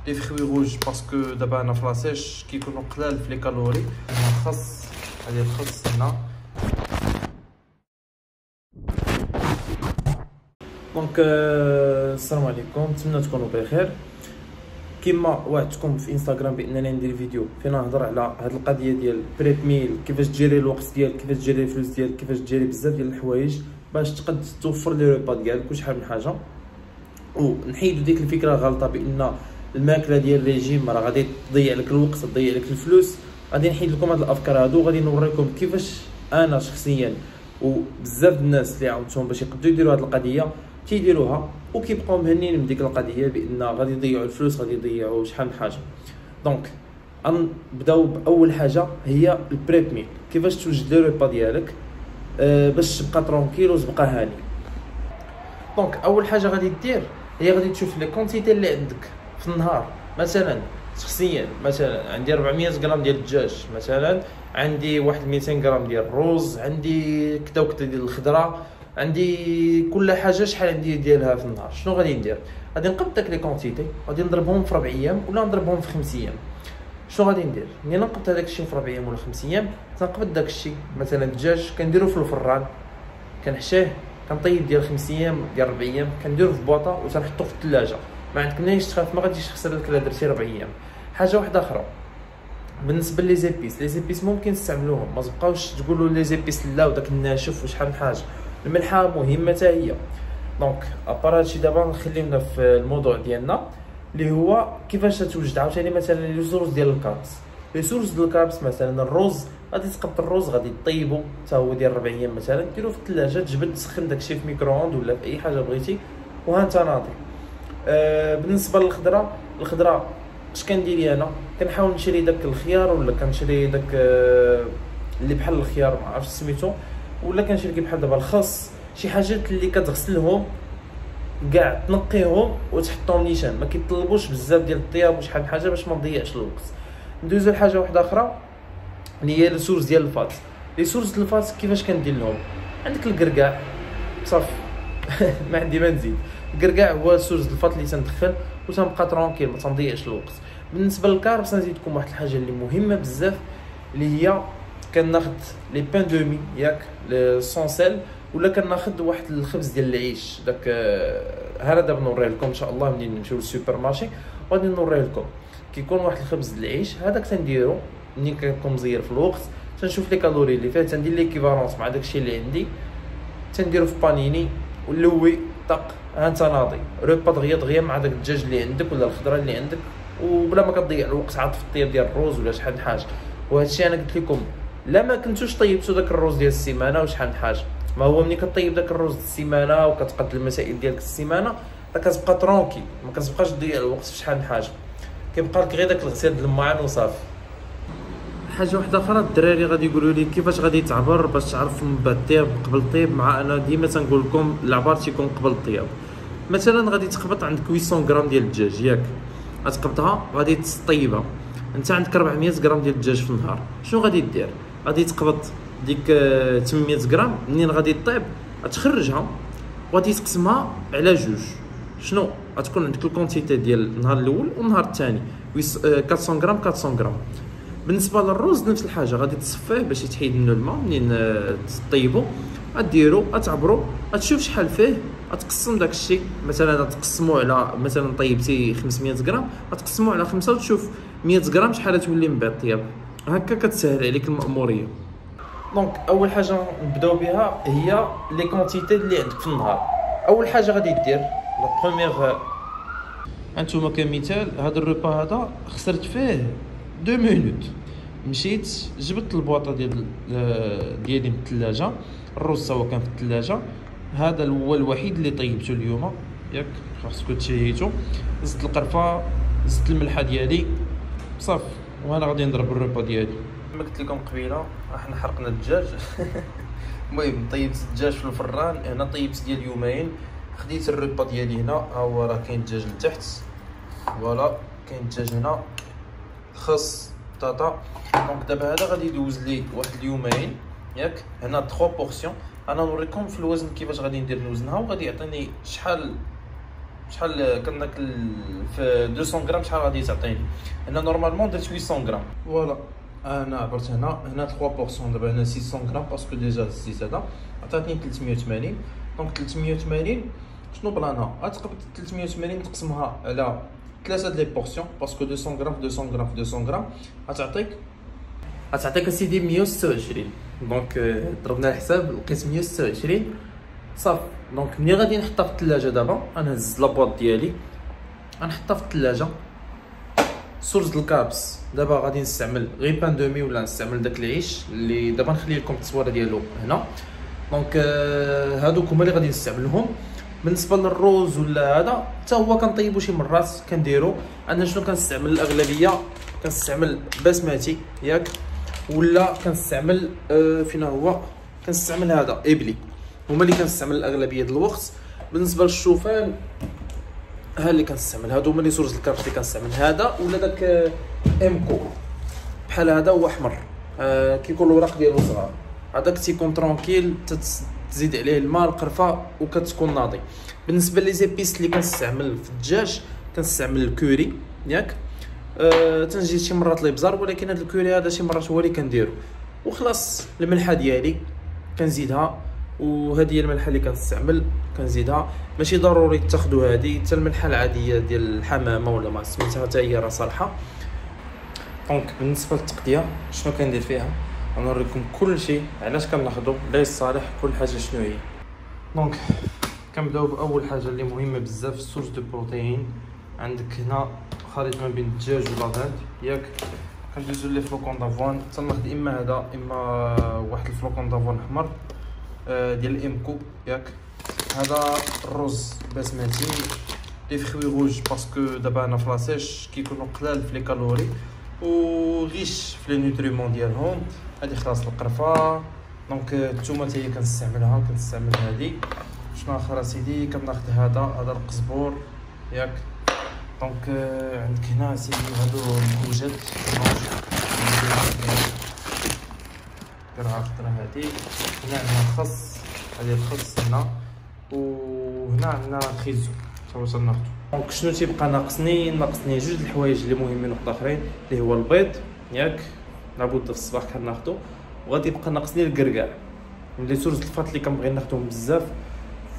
لي فخوي روج باسكو دابا انا في لاسيش كيكونوا قلال في لي كالوري. الخس هذه الخس هنا. دونك السلام عليكم، نتمنى تكونوا بخير. كما وعدتكم في انستغرام بانني ندير فيديو فين نهضر على هاد القضيه ديال بريب ميل، كيفاش تجيري الوقت ديالك، كيفاش تجيري الفلوس ديالك، كيفاش تجيري بزاف ديال الحوايج باش تقد توفر لي ريبا ديالك وشحال من حاجه. ونحيدو ديك الفكره الغلطه بان الماكله ديال الريجيم راه غادي تضيع لك الوقت، تضيع لك الفلوس. غادي نحيد لكم هاد الافكار هادو، غادي نوريكم كيفاش انا شخصيا وبزاف الناس اللي عاونتهم باش يقدروا يديروا هاد القضيه تيديروها وكيبقاو مهنيين من ديك القضيه بان غادي يضيعوا الفلوس، غادي يضيعوا شحال من حاجه. دونك غنبداو باول حاجه هي البريب ميل، كيفاش توجد لي ريبا ديالك باش تبقى ترونكيل وتبقى هاني. دونك اول حاجه غادي دير هي غادي تشوف لي كونتيتي اللي عندك في النهار. مثلا شخصيا مثلا عندي 400 غرام ديال الدجاج، مثلا عندي واحد 200 غرام ديال الرز، عندي كدا وكدا ديال الخضره، عندي كل حاجه شحال عندي ديالها في النهار. شنو غادي ندير؟ غادي نقد داك لي كونتيتي، غادي نضربهم في 4 ايام ولا نضربهم في 5 ايام. شنو غادي ندير؟ ملي نقد هذاك الشيء في 4 ايام ولا 5 ايام، تنقبض داك الشيء. مثلا الدجاج كنديرو في الفران، كنحشيه، كنطيب ديال 5 ايام ديال 4 ايام، كنديرو في بواطه وتنحطو في الثلاجه. ما عندك منينش تخاف، ما غاديش تخسر لك الا درتي 4 ايام. حاجه واحده اخرى بالنسبه لي زيبيس، لي زيبيس ممكن تستعملوهم، ما تبقاوش تقولوا لي زيبيس لا وداك الناشف وشحال من حاجه. الملحه مهمه حتى هي. دونك ابار هادشي دابا نخلينا في الموضوع ديالنا اللي هو كيفاش توجد عاوتاني مثلا لي سورس ديال الكاربس. لي سورس ديال الكاربس مثلا الرز، غادي تقبط الرز، غادي طيبو حتى هو ديال 4 ايام مثلا، ديرو في الثلاجه، تجبد تسخن داكشي في ميكرووند ولا في اي حاجه بغيتي وها انت ناضي. بالنسبه للخضره، الخضره اش كندير انا؟ كنحاول نشري داك الخيار ولا كنشري داك اللي بحال الخيار ما عرفتش سميتو، ولا كنشري بحال دابا الخس، شي حاجات اللي كتغسلهم كاع تنقيهم وتحطهم نيشان، ما كيطلبوش بزاف ديال الطياب وشحال من حاجه باش ما نضيعش الوقت. ندوزو لحاجه واحده اخرى اللي هي السورس ديال الفات. لي سورس ديال الفات كيفاش كندير لهم؟ عندك الكركاع صافي ما عندي ما نزيد. الكركاع هو السورس ديال الفات اللي تندخل وتنبقى ترونكيل، ما تنضيعش الوقت. بالنسبه للكاربس نزيدكم واحد الحاجه اللي مهمه بزاف اللي هي كناخذ لي بان دومي ياك سون سيل، ولا كناخذ واحد الخبز ديال العيش داك. هذا دابا نوريه لكم ان شاء الله ملي نمشيو للسوبر مارشي، غادي نوريه لكم. كيكون واحد الخبز ديال العيش هذاك تنديرو ملي كنكون مزير في الوقت، تنشوف لي كالوري اللي فيه، تندير ليكيفالونس مع داكشي اللي عندي، تنديرو في بانيني ونلوي طق ها انت ناضي ريبا دغيا مع داك الدجاج اللي عندك ولا الخضره اللي عندك، وبلا ما كتضيع الوقت عاد في الطياب ديال الروز ولا شحال من حاجه. وهذا الشيء انا قلت لكم لا ما كنتوش طيبتوا داك الروز ديال السيمانه وشحال من حاجه. ما هو ملي كطيب داك الروز ديال السيمانه وكتقد المسائل ديالك السيمانه، راه كتبقى ترونكي، ما كتبقاش تضيع الوقت في شحال من حاجه، كيبقى لك غير داك الغسيل ديال الماعن وصافي. حاجه واحده اخرى الدراري غادي يقولوا لي كيفاش غادي تعبر باش تعرف من بعد الطياب قبل الطيب. مع انا ديما تنقول لكم العبار تيكون قبل الطياب. مثلا غادي تقبط عندك 800 غرام ديال الدجاج ياك، غتقبطها غادي تطيبها. انت عندك 400 غرام ديال الدجاج في النهار، شنو غادي دير؟ غادي تقبط ديك 800 غرام، منين غادي طيب غتخرجها وغادي تقسمها على جوج. شنو غتكون عندك الكونتيتي ديال النهار الاول والنهار الثاني 400 غرام 400 غرام. بالنسبه للرز نفس الحاجه، غادي تصفيه باش يتحيد منه الماء. منين تطيبو غديرو غتعبرو، غتشوف شحال فيه، غتقسم داك الشيء. مثلا غتقسمو على مثلا طيبتي 500 غرام، غتقسمو على 5 وتشوف 100 غرام شحال تولي من بعد الطياب. هكا كتسهل عليك المأموريه. دونك اول حاجه نبداو بها هي لي كونتيتي اللي عندك في النهار. اول حاجه غادي دير لا بروميير، انتوما كمثال هذا الريبا هذا خسرت فيه 2 مينوت. مشيت جبت البواطه ديالي من الثلاجه، الرز هو كان في الثلاجه، هذا هو الوحيد اللي طيبته اليوم ياك، خاصكم تشهيتو. زدت القرفه، زدت الملحه ديالي صافي، وانا غادي نضرب الريبا ديالي. كما قلت لكم قبيله احنا حرقنا الدجاج المهم طيبت الدجاج في الفران هنا، طيبت ديال يومين. خديت الريبا ديالي هنا، ها هو راه كاين الدجاج لتحت، فوالا كاين الدجاج هنا، خص بطاطا. دونك دابا هذا غادي يدوز لي واحد اليومين ياك. هنا 3 بورسيون، انا نوريكم في الوزن كيفاش غادي ندير نوزنها، وغادي يعطيني شحال شحال كان في 200 غرام شحال غادي تعطيني. هنا نورمالمون درت 800 غرام. فوالا انا عبرت هنا 3%، دابا هنا 600 غرام باسكو ديجا الزيت هذا عطاتني 380. دونك 380 شنو بلانها؟ غتقبل 380 تقسمها على 3 ديال لي بورسيون باسكو 200 غرام في 200 غرام في 200 غرام غتعطيك اسيدي 126. دونك ضربنا الحساب لقيت 126 صافي. دونك ملي غادي نحطها في الثلاجه دابا غنهز لابواط ديالي غنحطها في الثلاجه. سورس الكابس دابا غادي نستعمل غير بان دومي ولا نستعمل داك العيش اللي دابا نخلي لكم التصويره ديالو هنا. دونك هادوك هما اللي غادي نستعملهم. بالنسبه للروز ولا هذا حتى هو كنطيبو شي مرات كنديرو. عندنا شنو كنستعمل الاغلبيه كنستعمل بسمتي ياك، ولا كنستعمل فين هو كنستعمل هذا ابلي، هما اللي كنستعمل الاغلبيه ديال الوقت. بالنسبه للشوفان ها اللي كنستعمل، هادو هما اللي سورس الكارت اللي كنستعمل، هذا ولا داك امكو بحال هذا هو احمر كيكون الوراق ديالو صغار، هذاك تيكون ترونكيل تزيد عليه الماء القرفه وكتكون ناضي. بالنسبه لي زيبيس اللي كنستعمل في الدجاج كنستعمل الكوري ياك، تنجي شي مرات الابزار، ولكن هذا الكوري هذا شي مرات هو اللي كنديرو. وخلاص الملحه ديالي كنزيدها، وهذه هي الملحه اللي كنستعمل كنزيدها. ماشي ضروري تاخذوا هذه، حتى الملحه العاديه ديال الحمامه ولا ما سميتها حتى هي راه صالحه. دونك بالنسبه للتقديه شنو كندير فيها غنوريكم كل شيء علاش كناخذوا لا صالح كل حاجه شنو هي. دونك كنبداو باول حاجه اللي مهمه بزاف، السورس دو بروتين. عندك هنا خليط ما بين الدجاج والبيض ياك، كندوزو لي فلوكون دافوان. تناخذ اما هذا اما واحد الفلوكون دافوان احمر ديال الامكو ياك. هذا الرز بسمتي، لي فخوي روج باسكو دابا انا في لاسيش كيكونوا قلال في لي كالوري وغيش في لي نوتريمون ديالهم. هذه خلاص القرفه. دونك الثومه حتى هي كنستعمل هذه. شنو اخر سيدي كناخذ هذا القزبور ياك. دونك عندك هنا سيدي هادو الكوجات قرعه خضرا هذه. هنا عندنا الخس، هذه الخس هنا، وهنا عندنا الخيزو تا هو تناخذو. دونك شنو تيبقى ناقصني جوج الحوايج اللي مهمين واحد اخرين اللي هو البيض ياك، لابد في الصباح كناخذو. وغادي يبقى ناقصني الكركاع اللي سورس الفات اللي كنبغي ناخذهم بزاف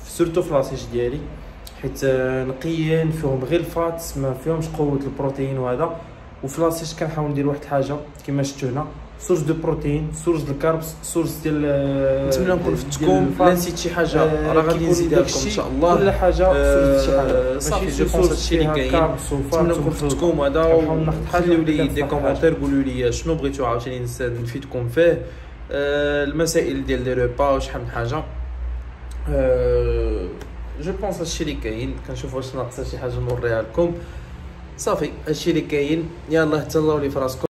سورتو في لاسيش ديالي، حيت نقيين فيهم غير الفات ما فيهمش قوه البروتين وهذا. وفي لاسيش كنحاول ندير واحد الحاجه كما شفتوا هنا، سورس دو بروتين، سورس دو الكاربس، سورس ديال نتمنى نكون فتكم. لا نسيت شي حاجه راه غادي نزيدها لكم ان شاء الله. كل حاجه سورس شي حاجه صافي. جو بونس هادشي اللي كاين. نتمنى نكون فتكم هذا. وخليو لي دي كومونتير قولوا لي شنو بغيتو عاوتاني نفيدكم فيه، المسائل ديال لي ريبا وشحال من حاجه. جو بونس هادشي اللي كاين. كنشوف واش ناقصه شي حاجه نوريها لكم. صافي هادشي اللي كاين. يلاه تهلاو لي فراسكم.